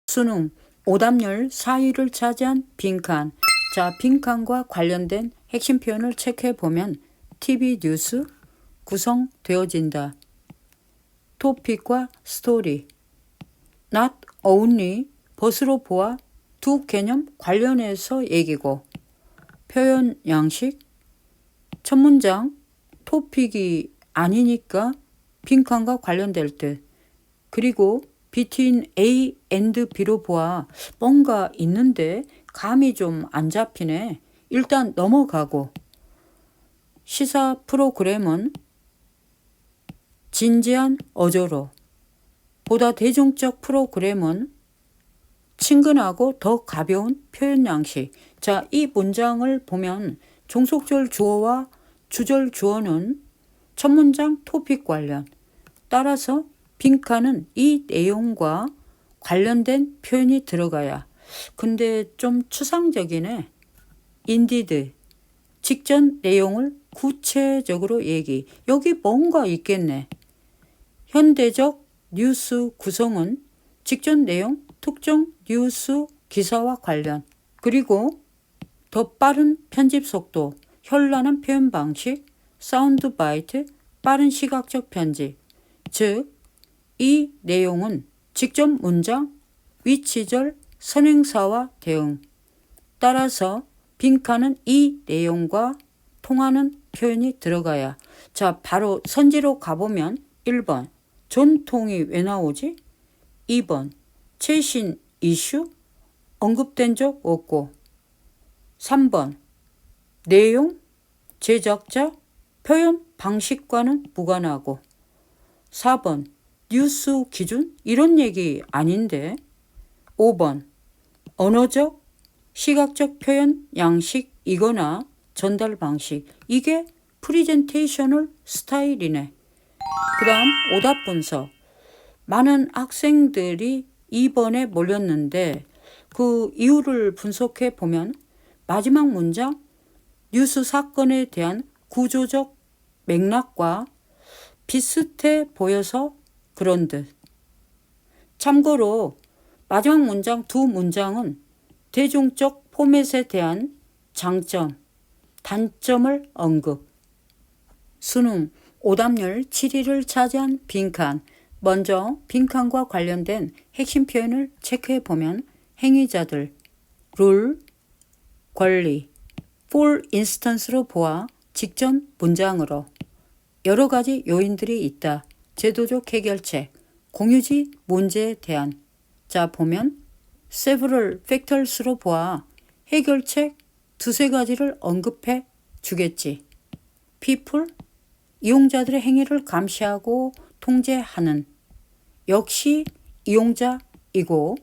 수능 오답률 4위를 차지한 빈칸. 자, 빈칸과 관련된 핵심 표현을 체크해보면 TV 뉴스 구성되어진다. 토픽과 스토리, not only 벗으로 보아 두 개념 관련해서 얘기고, 표현 양식, 첫 문장 토픽이 아니니까 빈칸과 관련될 듯. 그리고 between A and B로 보아 뭔가 있는데 감이 좀 안 잡히네. 일단 넘어가고, 시사 프로그램은 진지한 어조로, 보다 대중적 프로그램은 친근하고 더 가벼운 표현 양식. 자, 이 문장을 보면 종속절 주어와 주절 주어는 첫 문장 토픽 관련, 따라서 빈칸은 이 내용과 관련된 표현이 들어가야. 근데 좀 추상적이네. indeed, 직전 내용을 구체적으로 얘기. 여기 뭔가 있겠네. 현대적 뉴스 구성은 직전 내용, 특정 뉴스 기사와 관련, 그리고 더 빠른 편집 속도, 현란한 표현 방식, 사운드 바이트, 빠른 시각적 편집. 즉, 이 내용은 직전 문장, 위치절, 선행사와 대응. 따라서 빈칸은 이 내용과 통하는 표현이 들어가야. 자, 바로 선지로 가보면 1번 전통이 왜 나오지? 2번 최신 이슈 언급된 적 없고, 3번 내용, 제작자, 표현 방식과는 무관하고, 4번 뉴스 기준 이런 얘기 아닌데, 5번 언어적, 시각적 표현 양식이거나 전달 방식. 이게 프리젠테이셔널 스타일이네. 그 다음 오답 분석. 많은 학생들이 2번에 몰렸는데 그 이유를 분석해 보면 마지막 문장 뉴스 사건에 대한 구조적 맥락과 비슷해 보여서 그런 듯. 참고로 마지막 문장 두 문장은 대중적 포맷에 대한 장점, 단점을 언급. 수능 오답률 7위를 차지한 빈칸. 먼저 빈칸과 관련된 핵심 표현을 체크해 보면 행위자들, 룰, 권리, for instance로 보아 직전 문장으로 여러 가지 요인들이 있다. 제도적 해결책, 공유지 문제에 대한. 자, 보면 several factors로 보아 해결책 두세 가지를 언급해 주겠지. people, 이용자들의 행위를 감시하고 통제하는, 역시 이용자이고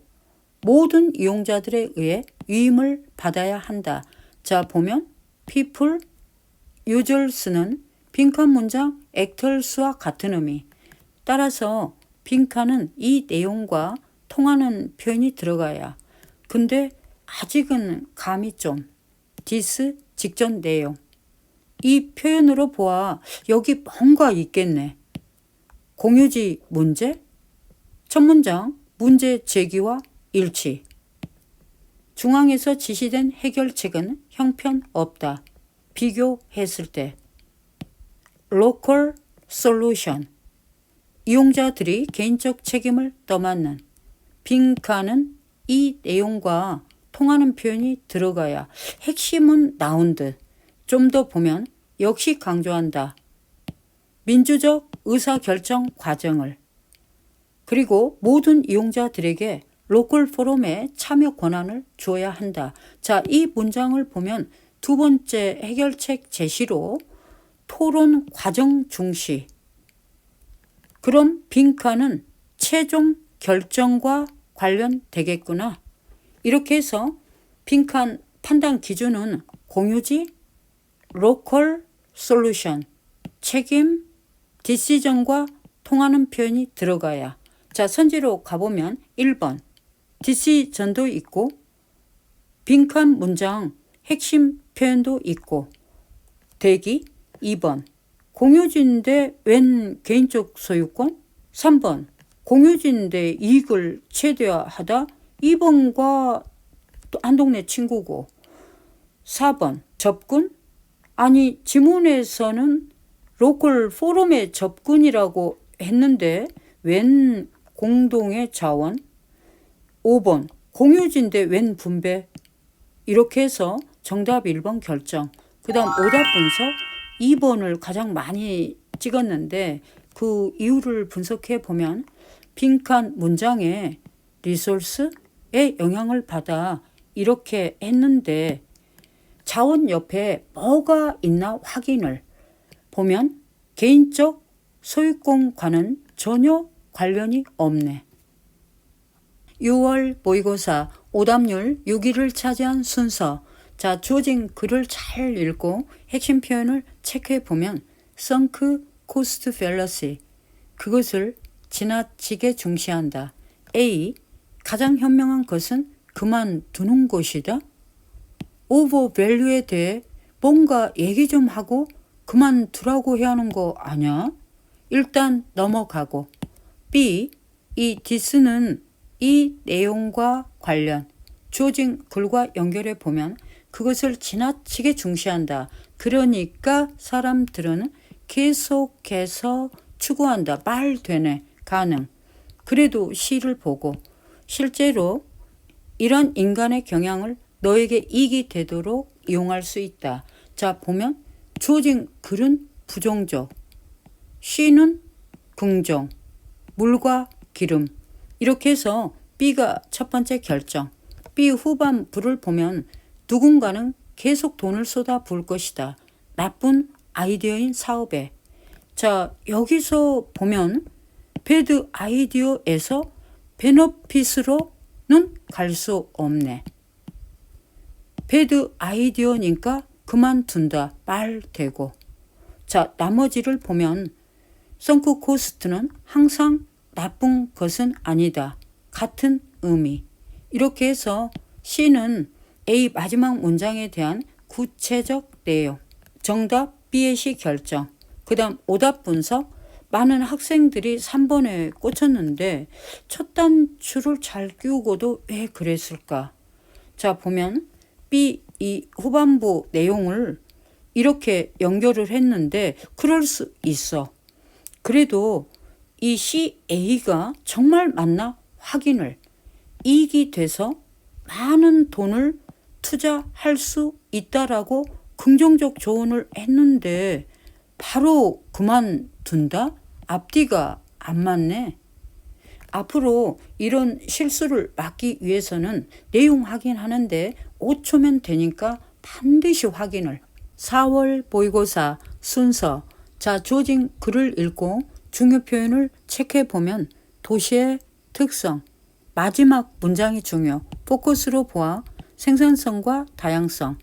모든 이용자들에 의해 위임을 받아야 한다. 자, 보면 people, users는 빈칸 문장 actors와 같은 의미. 따라서 빈칸은 이 내용과 통하는 표현이 들어가야. 근데 아직은 감이 좀. this 직전 내용. 이 표현으로 보아 여기 뭔가 있겠네. 공유지 문제? 첫 문장 문제 제기와 일치. 중앙에서 지시된 해결책은 형편없다. 비교했을 때. local solution. 이용자들이 개인적 책임을 떠맡는. 빈칸은 이 내용과 통하는 표현이 들어가야 핵심은 나온 듯. 좀 더 보면 역시 강조한다. 민주적 의사결정 과정을. 그리고 모든 이용자들에게 로컬 포럼에 참여 권한을 주어야 한다. 자, 이 문장을 보면 두 번째 해결책 제시로 토론 과정 중시. 그럼 빈칸은 최종 결정과 관련되겠구나. 이렇게 해서 빈칸 판단 기준은 공유지, 로컬 솔루션, 책임, 디시전과 통하는 표현이 들어가야. 자, 선지로 가보면 1번 디시전도 있고 빈칸 문장 핵심 표현도 있고, 대기. 2번 공유지인데 웬 개인적 소유권? 3번 공유지인데 이익을 최대화하다 2번과 또 한 동네 친구고. 4번 접근? 아니 지문에서는 로컬 포럼의 접근이라고 했는데 웬 공동의 자원? 5번 공유지인데 웬 분배? 이렇게 해서 정답 1번 결정. 그 다음 오답 분석 2번을 가장 많이 찍었는데 그 이유를 분석해 보면 빈칸 문장에 리소스의 영향을 받아 이렇게 했는데 자원 옆에 뭐가 있나 확인을 보면 개인적 소유권과는 전혀 관련이 없네. 6월 모의고사 오답률 6위를 차지한 순서. 자, 주어진 글을 잘 읽고 핵심 표현을 체크해 보면 sunk cost fallacy, 그것을 지나치게 중시한다. A. 가장 현명한 것은 그만두는 것이다. 오버밸류에 대해 뭔가 얘기 좀 하고 그만두라고 해야 하는 거 아냐? 일단 넘어가고. B. 이 디스는 이 내용과 관련 주어진 글과 연결해 보면 그것을 지나치게 중시한다. 그러니까 사람들은 계속해서 추구한다. 말 되네. 가능. 그래도 C를 보고 실제로 이런 인간의 경향을 너에게 이익이 되도록 이용할 수 있다. 자, 보면 주어진 글은 부정적, C는 긍정, 물과 기름. 이렇게 해서 B가 첫 번째 결정. B 후반부를 보면 누군가는 계속 돈을 쏟아 부을 것이다. 나쁜 아이디어인 사업에. 자, 여기서 보면 배드 아이디어에서 베너핏으로는 갈 수 없네. 배드 아이디어니까 그만둔다. 말 되고. 자, 나머지를 보면 선크 코스트는 항상 나쁜 것은 아니다. 같은 의미. 이렇게 해서 C는 A 마지막 문장에 대한 구체적 내용. 정답 B의 C 결정. 그 다음 오답 분석. 많은 학생들이 3번에 꽂혔는데 첫 단추를 잘 끼우고도 왜 그랬을까? 자, 보면 B 이 후반부 내용을 이렇게 연결을 했는데 그럴 수 있어. 그래도 이 CA가 정말 맞나 확인을. 이익이 돼서 많은 돈을 투자할 수 있다라고 긍정적 조언을 했는데 바로 그만둔다? 앞뒤가 안 맞네. 앞으로 이런 실수를 막기 위해서는 내용 확인하는데 5초면 되니까 반드시 확인을. 4월 모의고사 순서. 자, 주어진 글을 읽고 중요 표현을 체크해 보면 도시의 특성, 마지막 문장이 중요. 포커스로 보아 생산성과 다양성.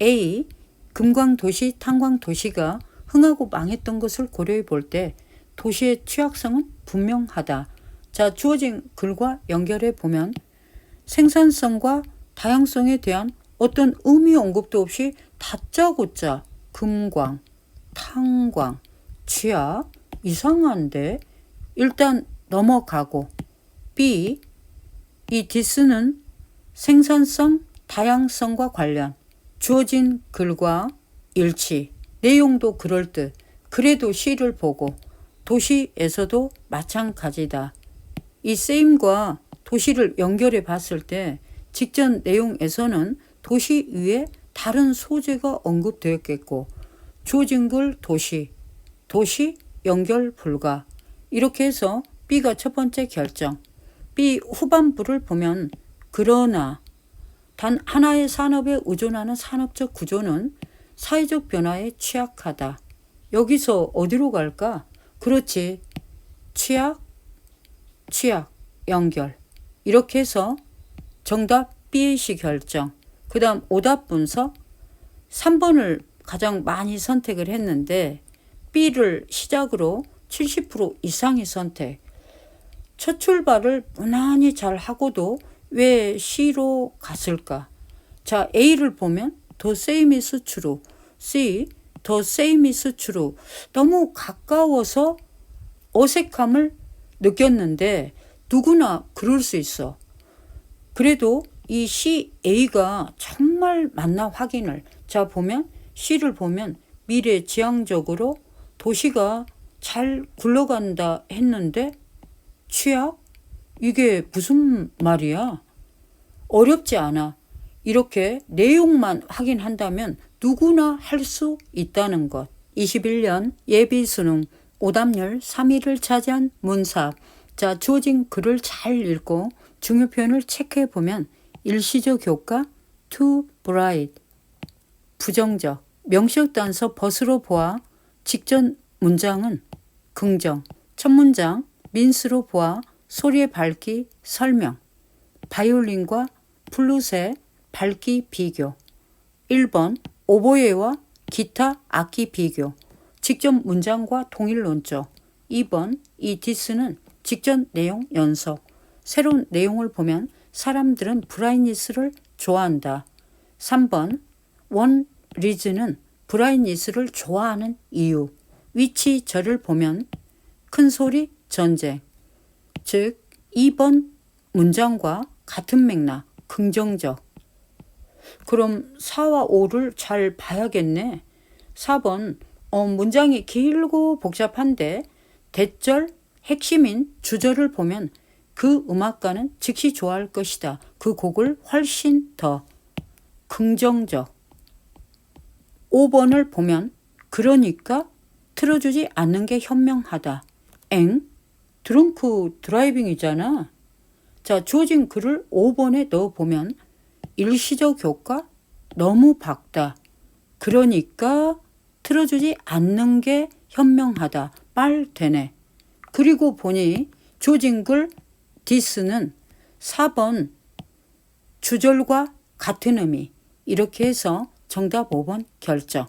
A. 금광도시, 탄광도시가 흥하고 망했던 것을 고려해 볼 때 도시의 취약성은 분명하다. 자, 주어진 글과 연결해 보면 생산성과 다양성에 대한 어떤 의미 언급도 없이 다짜고짜 금광, 탄광, 취약, 이상한데? 일단 넘어가고. B. 이 디스는 생산성, 다양성과 관련. 주어진 글과 일치. 내용도 그럴듯. 그래도 C를 보고. 도시에서도 마찬가지다. 이 세임과 도시를 연결해 봤을 때 직전 내용에서는 도시 위에 다른 소재가 언급되었겠고 주어진 글 도시, 도시 연결 불가. 이렇게 해서 B가 첫 번째 결정. B 후반부를 보면 그러나 단 하나의 산업에 의존하는 산업적 구조는 사회적 변화에 취약하다. 여기서 어디로 갈까? 그렇지. 취약, 연결. 이렇게 해서 정답 B의 시 결정. 그 다음 오답 분석. 3번을 가장 많이 선택을 했는데 B를 시작으로 70% 이상의 선택. 첫 출발을 무난히 잘 하고도 왜 C로 갔을까? 자, A를 보면 더 same is true. C, 더 same is true. 너무 가까워서 어색함을 느꼈는데 누구나 그럴 수 있어. 그래도 이 C, A가 정말 맞나 확인을. 자, 보면 C를 보면 미래지향적으로 도시가 잘 굴러간다 했는데 취약? 이게 무슨 말이야? 어렵지 않아. 이렇게 내용만 확인한다면 누구나 할 수 있다는 것. 21년 예비수능 오답률 3위를 차지한 문사. 자, 주어진 글을 잘 읽고 중요 표현을 체크해 보면 일시적 효과 too bright, 부정적, 명시적 단서 벗으로 보아 직전 문장은 긍정, 첫 문장 민스로 보아 소리의 밝기 설명, 바이올린과 플룻의 밝기 비교. 1번 오보에와 기타 악기 비교, 직전 문장과 통일론적. 2번 이 디스는 직전 내용 연속. 새로운 내용을 보면 사람들은 브라이니스를 좋아한다. 3번 원 리즈는 브라이니스를 좋아하는 이유. 위치 절을 보면 큰 소리 전쟁. 즉 2번 문장과 같은 맥락 긍정적. 그럼 4와 5를 잘 봐야겠네. 4번 문장이 길고 복잡한데 대절 핵심인 주절을 보면 그 음악가는 즉시 좋아할 것이다. 그 곡을 훨씬 더 긍정적. 5번을 보면 그러니까 틀어주지 않는 게 현명하다. 드렁크 드라이빙이잖아. 자, 주어진 글을 5번에 넣어보면 일시적 효과 너무 밝다. 그러니까 틀어주지 않는 게 현명하다. 말 되네. 그리고 보니 주어진 글 디스는 4번 주절과 같은 의미. 이렇게 해서 정답 5번 결정.